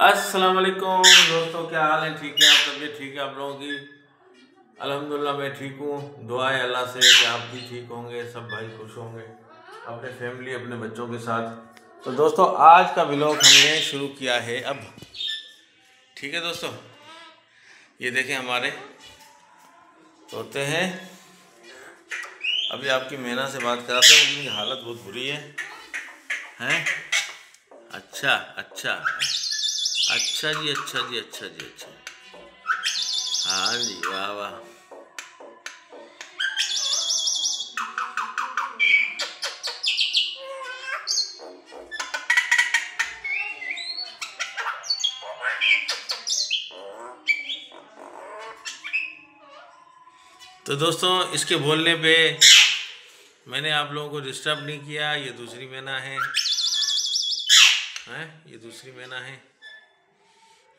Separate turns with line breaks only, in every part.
अस्सलाम वालेकुम दोस्तों, क्या हाल है? ठीक है? आप तबीयत ठीक है आप लोगों की? अल्हम्दुलिल्लाह मैं ठीक हूँ। दुआ है अल्लाह से कि आप भी ठीक होंगे, सब भाई खुश होंगे अपने फैमिली अपने बच्चों के साथ। तो दोस्तों आज का व्लॉग हमने शुरू किया है अब। ठीक है दोस्तों, ये देखें हमारे तोते हैं। अभी आपकी मैना से बात कराते हैं, इनकी हालत बहुत बुरी है। हैं? अच्छा अच्छा अच्छा जी, अच्छा जी, अच्छा जी, अच्छा। हाँ जी, वाह वाह। तो दोस्तों इसके बोलने पे मैंने आप लोगों को डिस्टर्ब नहीं किया। ये दूसरी मैना है, ये दूसरी मैना है।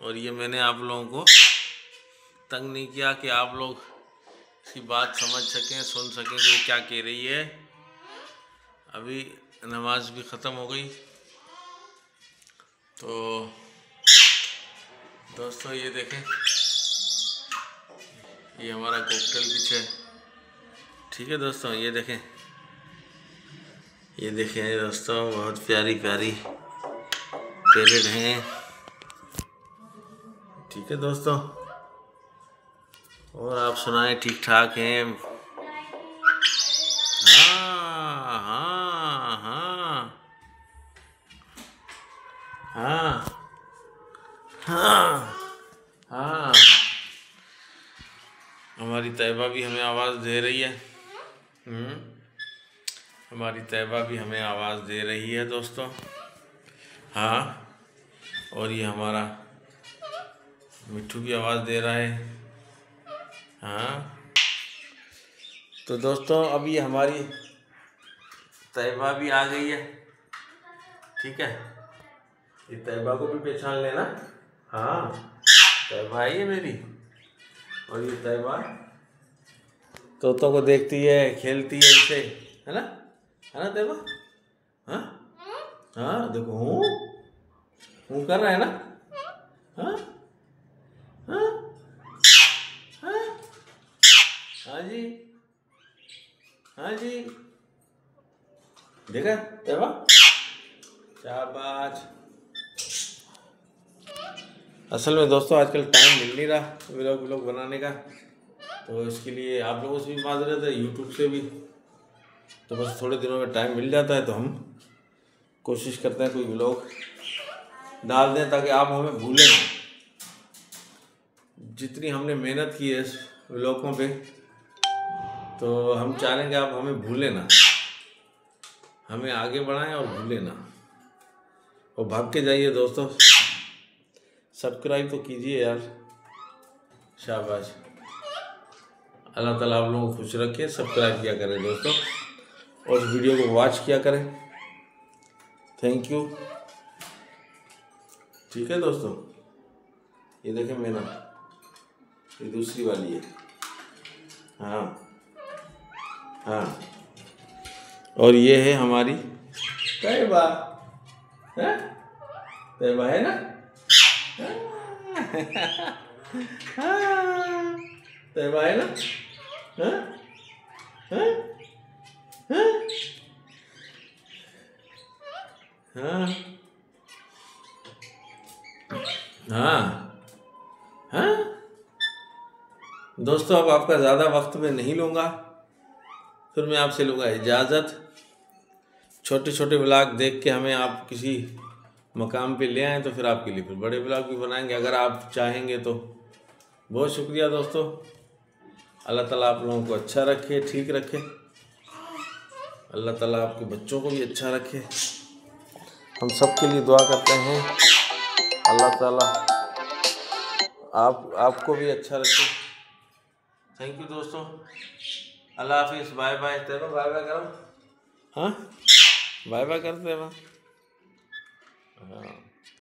और ये मैंने आप लोगों को तंग नहीं किया कि आप लोग इसकी बात समझ सकें, सुन सकें कि वो क्या कह रही है। अभी नमाज भी ख़त्म हो गई। तो दोस्तों ये देखें, ये हमारा कॉकटेल पिच है। ठीक है दोस्तों, ये देखें, ये देखें दोस्तों, बहुत प्यारी प्यारी पैरेट हैं। ठीक है दोस्तों, और आप सुनाएं, ठीक ठाक हैं? हाँ हाँ हाँ हाँ हाँ हाँ। हमारी तैयबा भी हमें आवाज़ दे रही है। हमारी तैयबा भी हमें आवाज़ दे रही है दोस्तों। हाँ, और ये हमारा मिट्ठू भी आवाज़ दे रहा है। हाँ, तो दोस्तों अब ये हमारी तैयबा भी आ गई है। ठीक है, ये तैयबा को भी पहचान लेना। हाँ, तैयबा है ये मेरी। और ये तैयबा तोतों को देखती है, खेलती है इनसे, है ना तैयबा? हाँ हाँ, देखो हूँ कर रहा है ना। हाँ हाँ हाँ हाँ जी, हाँ जी, देखा तैयबा? शाबाश। असल में दोस्तों आजकल टाइम मिल नहीं रहा व्लॉग बनाने का, तो इसके लिए आप लोगों से भी माजरत है, यूट्यूब से भी। तो बस थोड़े दिनों में टाइम मिल जाता है तो हम कोशिश करते हैं कोई व्लॉग डाल दें ताकि आप हमें भूलें ना। जितनी हमने मेहनत की है इस व्लॉगों पे, तो हम चाह रहे हैं कि आप हमें भूलें ना, हमें आगे बढ़ाएं और भूलें ना। और भाग के जाइए दोस्तों, सब्सक्राइब तो कीजिए यार। शाबाश, अल्लाह ताला आप लोगों को खुश रखे। सब्सक्राइब किया करें दोस्तों, और इस वीडियो को वॉच किया करें। Thank you. ठीक है दोस्तों, ये देखें मैना, ये दूसरी वाली है। हाँ हाँ, और ये है हमारी तैयबा। तैयबा है ना? तैयबा है ना? हाँ हाँ हाँ हाँ हाँ। दोस्तों अब आपका ज़्यादा वक्त मैं नहीं लूँगा, फिर मैं आपसे लूँगा इजाज़त। छोटे छोटे व्लॉग देख के हमें आप किसी मकाम पे ले आएँ तो फिर आपके लिए फिर बड़े व्लॉग भी बनाएंगे अगर आप चाहेंगे तो। बहुत शुक्रिया दोस्तों, अल्लाह ताला आप लोगों को अच्छा रखे, ठीक रखे। अल्लाह ताला आपके बच्चों को भी अच्छा रखे। हम सब के लिए दुआ करते हैं, अल्लाह ताला आपको भी अच्छा रखे। थैंक यू दोस्तों, अल्लाह हाफिज़, bye bye. Tayyaba bye bye करो। हाँ, बाय बाय करते हैं।